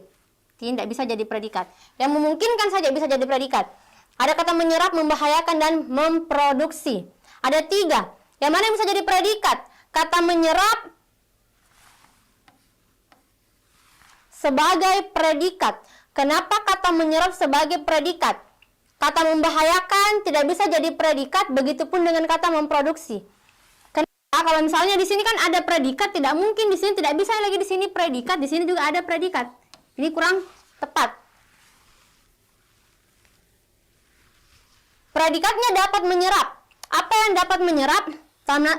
Tidak bisa jadi predikat. Yang memungkinkan saja bisa jadi predikat. Ada kata menyerap, membahayakan, dan memproduksi. Ada 3. Yang mana yang bisa jadi predikat? Kata menyerap sebagai predikat. Kenapa kata menyerap sebagai predikat? Kata membahayakan tidak bisa jadi predikat, begitupun dengan kata memproduksi. Kenapa? Kalau misalnya di sini kan ada predikat, tidak mungkin di sini tidak bisa lagi di sini predikat, di sini juga ada predikat. Ini kurang tepat. Predikatnya dapat menyerap. Apa yang dapat menyerap?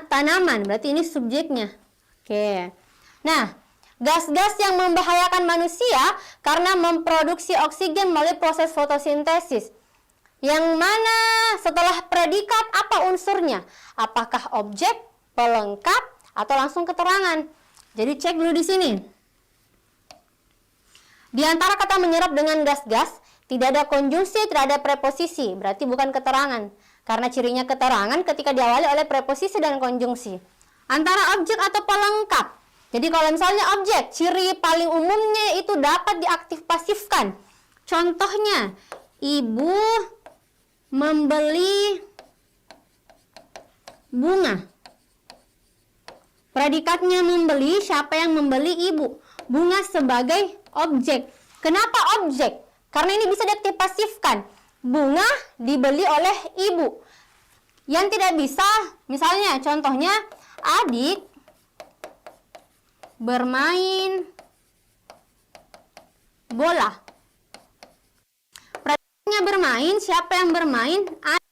Tanaman. Berarti ini subjeknya. Oke. Nah, gas-gas yang membahayakan manusia karena memproduksi oksigen melalui proses fotosintesis. Yang mana setelah predikat apa unsurnya? Apakah objek, pelengkap, atau langsung keterangan? Jadi cek dulu di sini. Di antara kata menyerap dengan gas-gas, tidak ada konjungsi, tidak ada preposisi. Berarti bukan keterangan. Karena cirinya keterangan ketika diawali oleh preposisi dan konjungsi. Antara objek atau pelengkap. Jadi kalau misalnya objek, ciri paling umumnya itu dapat diaktif pasifkan. Contohnya, ibu membeli bunga. Predikatnya membeli, siapa yang membeli? Ibu. Bunga sebagai objek. Kenapa objek? Karena ini bisa diaktifkan. Bunga dibeli oleh ibu. Yang tidak bisa, misalnya contohnya adik bermain bola. Predikatnya bermain, siapa yang bermain? Adik.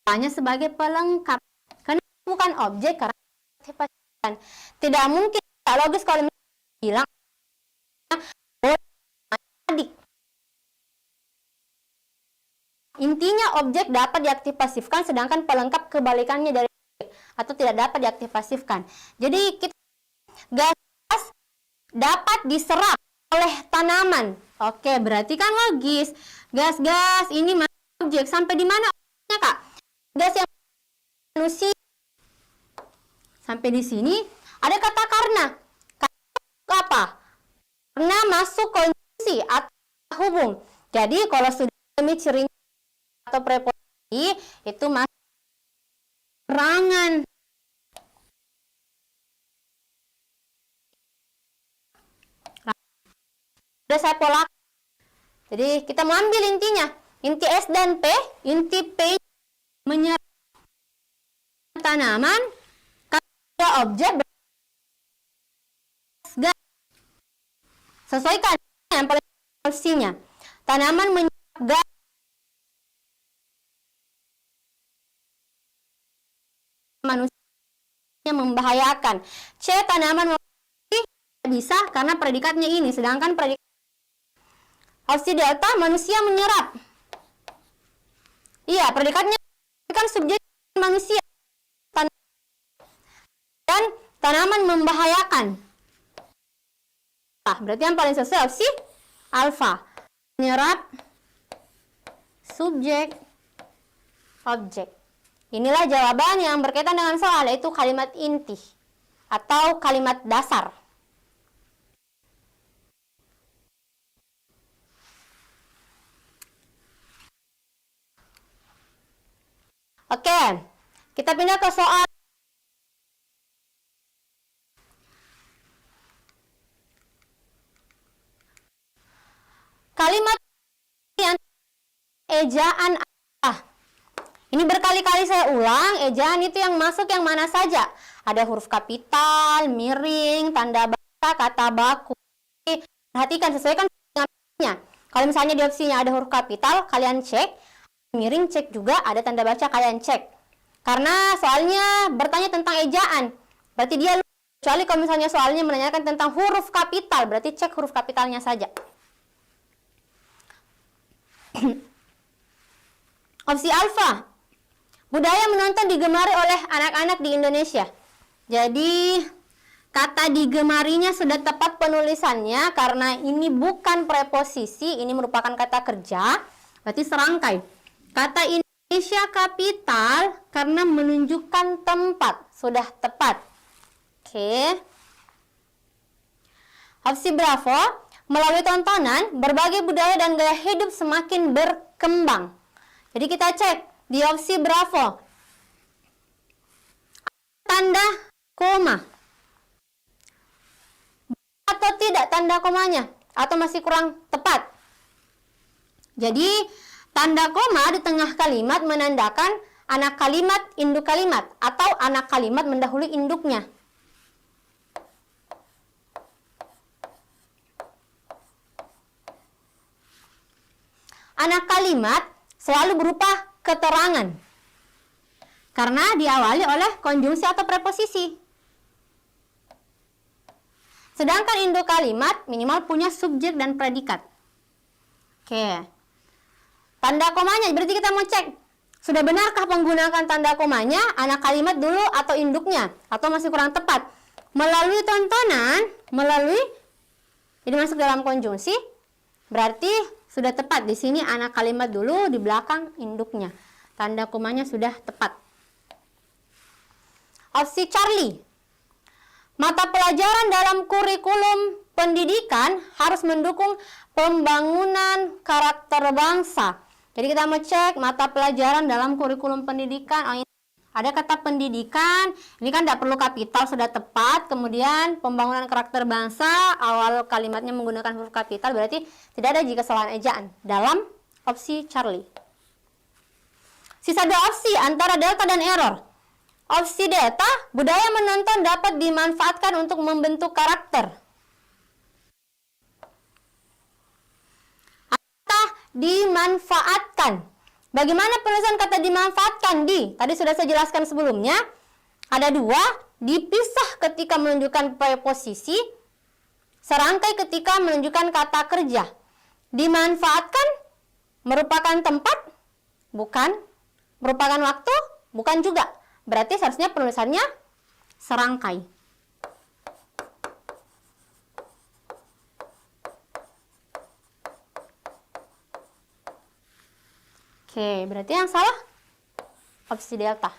Hanya sebagai pelengkap. Karena bukan objek, karena diaktifkan. Tidak mungkin, tidak logis kalau bilang adik. Intinya objek dapat diaktif-pasifkan, sedangkan pelengkap kebalikannya dari objek atau tidak dapat diaktif-pasifkan. Jadi gas dapat diserap oleh tanaman. Oke, berarti kan logis. Gas-gas ini objek. Sampai di mana objeknya, Kak? Gas yang manusia. Sampai di sini ada kata karena. Karena apa? Karena masuk konjungsi atau hubung. Jadi kalau sudah demi ciri atau preposisi itu masuk keterangan. Sudah saya pola. Jadi kita mau ambil intinya. Inti S dan P, inti P menyerap tanaman, kada objek gas. Sesuaikan yang paling opsinya. Tanaman menyerap gas manusia membahayakan. C, tanaman bisa karena predikatnya ini, sedangkan predikat opsi delta manusia menyerap. Iya, predikatnya kan subjek manusia dan tanaman membahayakan. Berarti yang paling sesuai opsi alfa. Menyerap subjek objek. Inilah jawaban yang berkaitan dengan soal, yaitu kalimat inti atau kalimat dasar. Oke, kita pindah ke soal kalimat yang ejaan apa? Ini berkali-kali saya ulang, ejaan itu yang masuk yang mana saja. Ada huruf kapital, miring, tanda baca, kata baku. Perhatikan, sesuaikan dengannya. Kalau misalnya di opsinya ada huruf kapital, kalian cek. Miring cek juga, ada tanda baca kalian cek. Karena soalnya bertanya tentang ejaan. Berarti dia kecuali kalau misalnya soalnya menanyakan tentang huruf kapital, berarti cek huruf kapitalnya saja. Opsi alfa. Budaya menonton digemari oleh anak-anak di Indonesia. Jadi kata digemarinya sudah tepat penulisannya karena ini bukan preposisi, ini merupakan kata kerja. Berarti serangkai. Kata Indonesia kapital karena menunjukkan tempat, sudah tepat. Oke. Opsi bravo, melalui tontonan, berbagai budaya dan gaya hidup semakin berkembang. Jadi kita cek di opsi bravo. Tanda koma. Atau tidak tanda komanya? Atau masih kurang tepat? Jadi tanda koma di tengah kalimat menandakan anak kalimat, induk kalimat, atau anak kalimat mendahului induknya. Anak kalimat selalu berupa keterangan, karena diawali oleh konjungsi atau preposisi. Sedangkan induk kalimat minimal punya subjek dan predikat. Oke. Tanda komanya, berarti kita mau cek, sudah benarkah menggunakan tanda komanya anak kalimat dulu atau induknya, atau masih kurang tepat. Melalui tontonan, ini masuk dalam konjungsi, berarti sudah tepat. Di sini anak kalimat dulu, di belakang induknya. Tanda komanya sudah tepat. Opsi Charlie. Mata pelajaran dalam kurikulum pendidikan harus mendukung pembangunan karakter bangsa. Jadi kita mau cek mata pelajaran dalam kurikulum pendidikan. Oh, ini ada kata pendidikan, ini kan tidak perlu kapital, sudah tepat. Kemudian pembangunan karakter bangsa, awal kalimatnya menggunakan huruf kapital, berarti tidak ada jika kesalahan ejaan dalam opsi Charlie. Sisa dua opsi antara delta dan error. Opsi delta, budaya menonton dapat dimanfaatkan untuk membentuk karakter. Dimanfaatkan. Bagaimana penulisan kata dimanfaatkan di? Tadi sudah saya jelaskan sebelumnya. Ada dua, dipisah ketika menunjukkan preposisi, serangkai ketika menunjukkan kata kerja. Dimanfaatkan merupakan tempat, Bukan. Merupakan waktu? Bukan juga. Berarti seharusnya penulisannya serangkai. Oke, berarti yang salah opsi delta.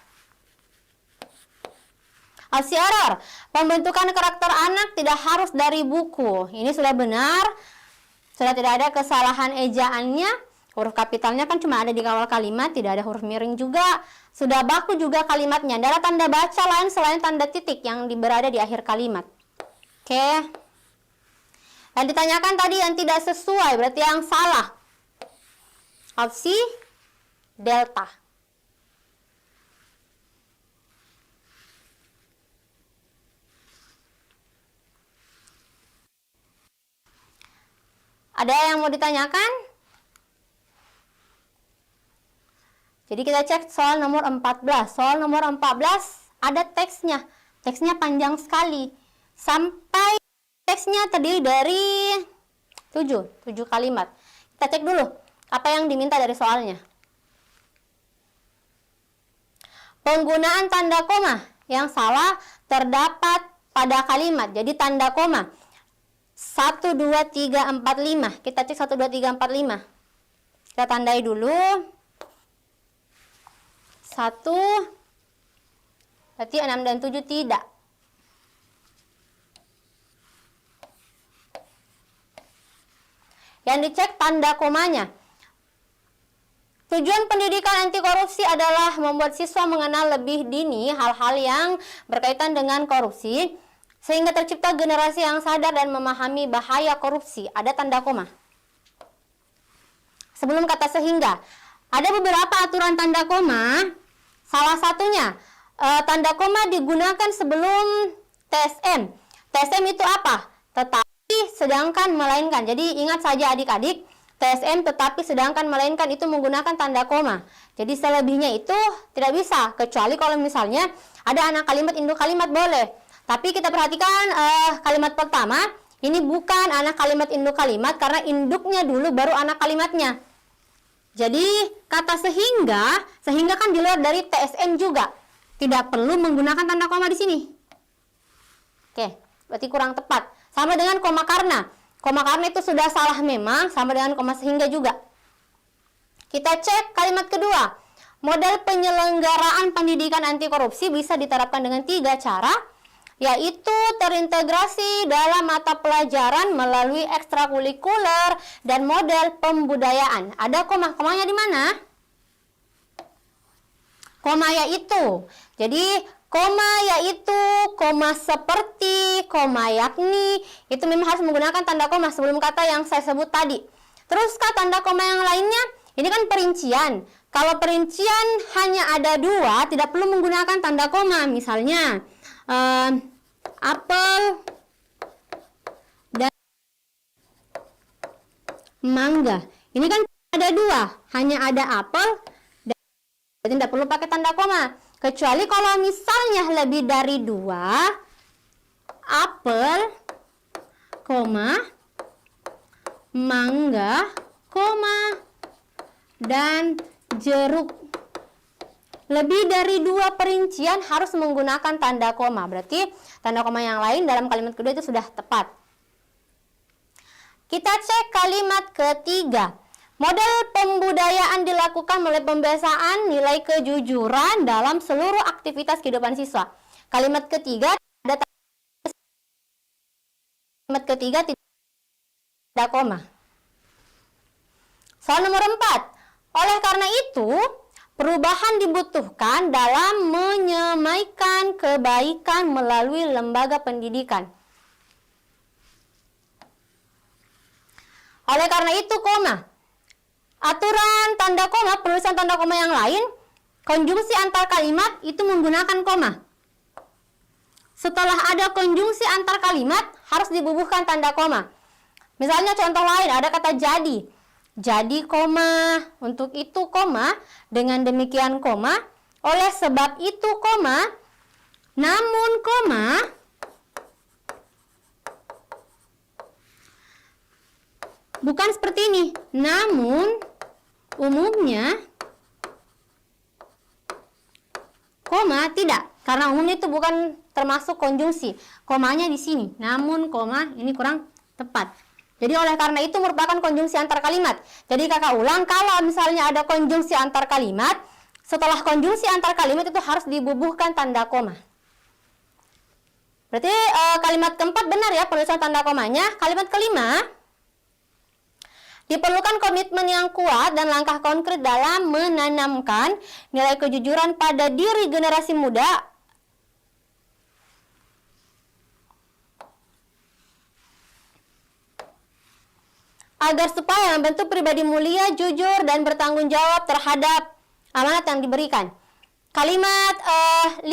Opsi error, pembentukan karakter anak tidak harus dari buku. Ini sudah benar, sudah tidak ada kesalahan ejaannya. Huruf kapitalnya kan cuma ada di awal kalimat, tidak ada huruf miring juga. Sudah baku juga kalimatnya. Tidak ada tanda baca lain selain tanda titik yang berada di akhir kalimat. Oke. Yang ditanyakan tadi yang tidak sesuai, berarti yang salah. Opsi delta. Ada yang mau ditanyakan? Jadi kita cek soal nomor 14. Soal nomor 14 ada teksnya. Teksnya panjang sekali. Sampai teksnya terdiri dari 7 kalimat. Kita cek dulu apa yang diminta dari soalnya. Penggunaan tanda koma yang salah terdapat pada kalimat. Jadi tanda koma 1, 2, 3, 4, 5. Kita cek 1, 2, 3, 4, 5. Kita tandai dulu. 1, berarti 6 dan 7 tidak. Yang dicek tanda komanya. Tujuan pendidikan anti korupsi adalah membuat siswa mengenal lebih dini hal-hal yang berkaitan dengan korupsi, sehingga tercipta generasi yang sadar dan memahami bahaya korupsi. Ada tanda koma. Sebelum kata sehingga, ada beberapa aturan tanda koma. Salah satunya, tanda koma digunakan sebelum TSM. TSM itu apa? Tetapi, sedangkan, melainkan. Jadi ingat saja adik-adik, TSM tetapi, sedangkan, melainkan itu menggunakan tanda koma. Jadi selebihnya itu tidak bisa. Kecuali kalau misalnya ada anak kalimat, induk kalimat boleh. Tapi kita perhatikan kalimat pertama, ini bukan anak kalimat induk kalimat karena induknya dulu baru anak kalimatnya. Jadi kata sehingga kan di luar dari TSM juga. Tidak perlu menggunakan tanda koma di sini. Oke, berarti kurang tepat. Sama dengan koma karena. Koma karena itu sudah salah memang, sama dengan koma sehingga juga. Kita cek kalimat kedua. Model penyelenggaraan pendidikan anti korupsi bisa diterapkan dengan 3 cara, yaitu terintegrasi dalam mata pelajaran melalui ekstrakurikuler dan model pembudayaan. Ada koma, komanya di mana? Koma yaitu. Jadi koma yaitu, koma seperti, koma yakni, itu memang harus menggunakan tanda koma sebelum kata yang saya sebut tadi. Terus tanda koma yang lainnya, ini kan perincian. Kalau perincian hanya ada 2, tidak perlu menggunakan tanda koma. Misalnya apel dan mangga. Ini kan ada 2, hanya ada apel dan tidak perlu pakai tanda koma. Kecuali kalau misalnya lebih dari 2, apel, koma, mangga, koma, dan jeruk. Lebih dari 2 perincian harus menggunakan tanda koma. Berarti tanda koma yang lain dalam kalimat kedua itu sudah tepat. Kita cek kalimat ketiga. Model pembudayaan dilakukan melalui pembiasaan nilai kejujuran dalam seluruh aktivitas kehidupan siswa. Kalimat ketiga ada kalimat ketiga tidak ada koma. Soal nomor 4. Oleh karena itu, perubahan dibutuhkan dalam menyemaikan kebaikan melalui lembaga pendidikan. Oleh karena itu, koma. Aturan tanda koma, penulisan tanda koma yang lain, konjungsi antar kalimat itu menggunakan koma. Setelah ada konjungsi antar kalimat, harus dibubuhkan tanda koma. Misalnya contoh lain, ada kata jadi. Jadi koma, untuk itu koma, dengan demikian koma, oleh sebab itu koma, namun koma, bukan seperti ini. Namun, umumnya, koma tidak, karena umumnya itu bukan termasuk konjungsi. Komanya di sini, namun koma ini kurang tepat. Jadi oleh karena itu merupakan konjungsi antar kalimat. Jadi kakak ulang, kalau misalnya ada konjungsi antar kalimat, setelah konjungsi antar kalimat itu harus dibubuhkan tanda koma. Berarti kalimat keempat benar ya penulisan tanda komanya. Kalimat kelima, diperlukan komitmen yang kuat dan langkah konkret dalam menanamkan nilai kejujuran pada diri generasi muda agar supaya membentuk pribadi mulia, jujur, dan bertanggung jawab terhadap amanat yang diberikan. Kalimat 5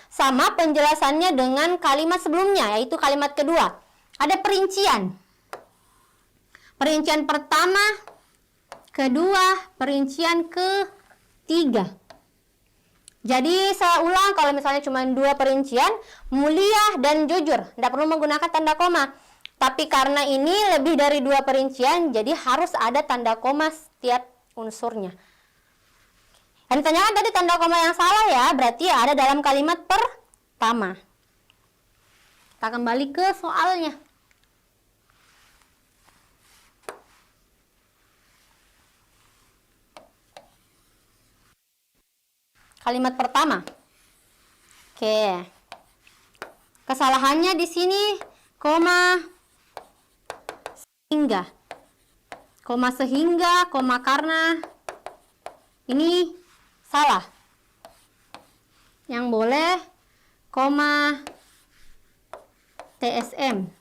sama penjelasannya dengan kalimat sebelumnya, yaitu kalimat kedua. Ada perincian. Perincian pertama, kedua, perincian ketiga. Jadi saya ulang, kalau misalnya cuma 2 perincian, mulia dan jujur, tidak perlu menggunakan tanda koma. Tapi karena ini lebih dari 2 perincian, jadi harus ada tanda koma setiap unsurnya. Yang ditanyakan tadi tanda koma yang salah ya, berarti ada dalam kalimat pertama. Kita kembali ke soalnya. Kalimat pertama. Oke. Kesalahannya di sini koma sehingga. Koma sehingga, koma karena. Ini salah. Yang boleh koma TSM.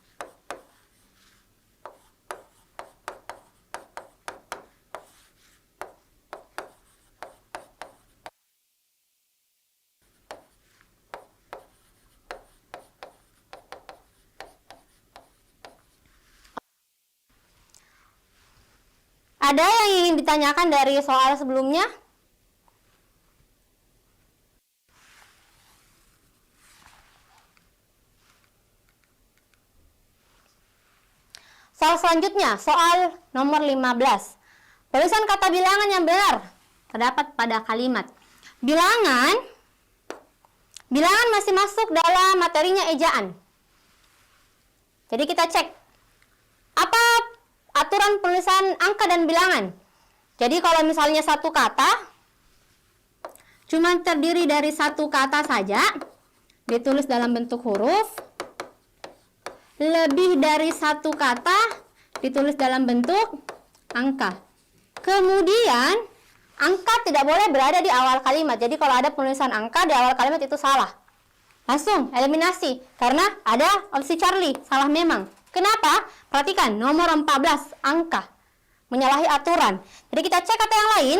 Ada yang ingin ditanyakan dari soal sebelumnya? Soal selanjutnya, soal nomor 15. Penulisan kata bilangan yang benar terdapat pada kalimat. Bilangan masih masuk dalam materinya ejaan. Jadi kita cek, apa aturan penulisan angka dan bilangan. Jadi kalau misalnya satu kata cuma terdiri dari satu kata saja, ditulis dalam bentuk huruf. Lebih dari satu kata ditulis dalam bentuk angka. Kemudian angka tidak boleh berada di awal kalimat. Jadi kalau ada penulisan angka di awal kalimat itu salah. Langsung eliminasi karena ada opsi Charlie, salah memang. Kenapa? Perhatikan, nomor 14, angka. Menyalahi aturan. Jadi kita cek kata yang lain.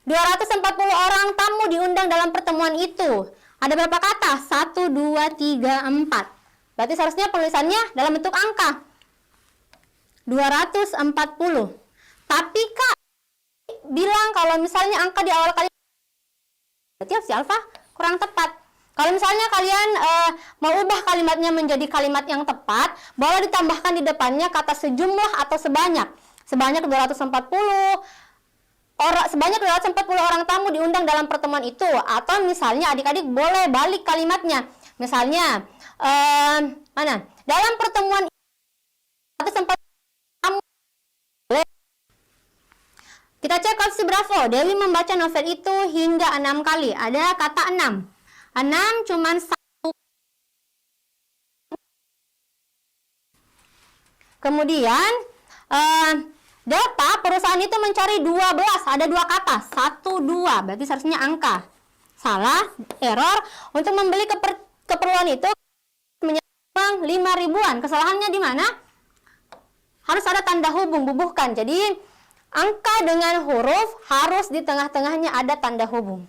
240 orang tamu diundang dalam pertemuan itu. Ada berapa kata? 1, 2, 3, 4. Berarti seharusnya penulisannya dalam bentuk angka. 240. Tapi Kak bilang kalau misalnya angka di awal kalimat, berarti opsi alfa kurang tepat. Kalau misalnya kalian mau ubah kalimatnya menjadi kalimat yang tepat, boleh ditambahkan di depannya kata sejumlah atau sebanyak. Sebanyak 240 orang tamu diundang dalam pertemuan itu. Atau misalnya adik-adik boleh balik kalimatnya. Misalnya, mana? Dalam pertemuan 240 tamu. Kita cek opsi Bravo. Dewi membaca novel itu hingga 6 kali. Ada kata 6. 6 cuman 1. Kemudian data perusahaan itu mencari 12, ada 2 kata, 1, 2, berarti seharusnya angka. Salah, error. Untuk membeli keperluan itu menyebabkan 5 ribuan. Kesalahannya di mana? Harus ada tanda hubung, bubuhkan. Jadi angka dengan huruf harus di tengah-tengahnya ada tanda hubung.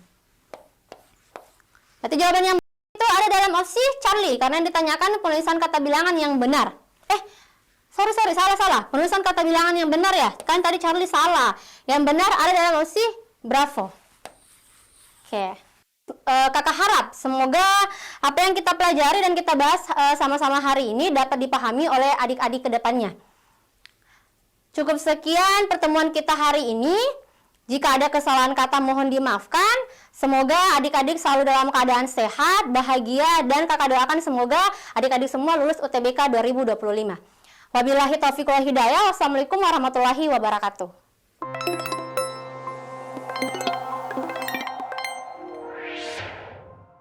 Berarti jawaban yang itu ada dalam opsi Charlie, karena yang ditanyakan penulisan kata bilangan yang benar. Sorry, salah. Penulisan kata bilangan yang benar ya. Kan tadi Charlie salah. Yang benar ada dalam opsi Bravo. Oke. Kakak harap semoga apa yang kita pelajari dan kita bahas sama-sama hari ini dapat dipahami oleh adik-adik ke depannya. Cukup sekian pertemuan kita hari ini. Jika ada kesalahan kata mohon dimaafkan. Semoga adik-adik selalu dalam keadaan sehat, bahagia, dan kakak doakan semoga adik-adik semua lulus UTBK 2025. Wabillahi taufiq wal hidayah. Wassalamualaikum warahmatullahi wabarakatuh.